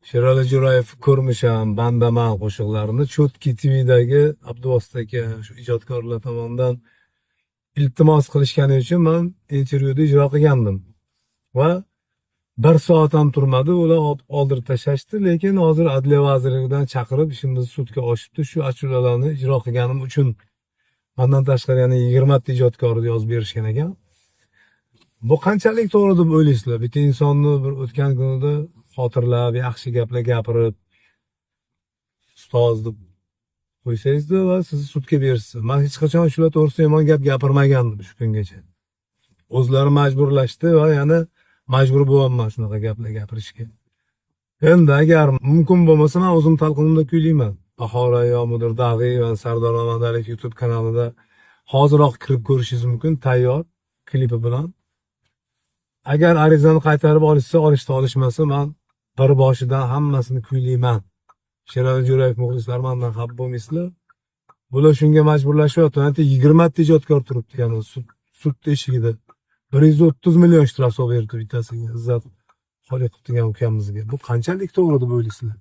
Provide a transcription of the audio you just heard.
Sherali Jo'rayev ko'rmisham bandaman qo'shiqlarini Chotki TV'dagi Abduvosita aka shu ijodkorlar tomonidan iltimos qilishgani uchun men intervyuda ijro qilgandim va 1 soat ham turmadi, ular oldirib tashlashdi. Lekin hozir Adliya vazirligidan chaqirib ishimiz sudga oshibdi. Shu ashulalarni ijro qilganim uchun mendan tashqari yana 20 ta ijodkorni yozib berishgan ekan. Bu qanchalik to'g'ri deb o'ylaysizlar? Bitta insonni bir o'tgan kunida xotirlab, yaxshi gaplar gapirib, ustoz deb qo'ysangizda va sizni sudga berishsa. Men hech qachon shular to'g'risida yomon gap gapirmagandim shu kungacha. O'zlari majburlashdi va yana majbur bo'lyapman shunaqa gaplar gapirishga. Endi agar mumkin bo'lmasa men o'zim talqinimda kuylayman. Bahora yo Mudir Dag'iy va Sardor Mamadaliyev YouTube kanalida hoziroq kirib ko'rishingiz mumkin, tayyor klipi bilan. Agar arizani qaytarib olishsa, olishmasa men bir boshidan hammasini kuylayman. Sherali Jo'rayev muxlislar mendan xafa bo'lmaysizlar. Bular shunga majburlashyapti. Endi 20 ta ijodkor turibdi, ya'ni sud eshigida. 130 million shtraf berdi bittasiga. Izzat Xoliqov degan ukamizga. Bu qanchalik to'g'ri deb o'ylaysizlar?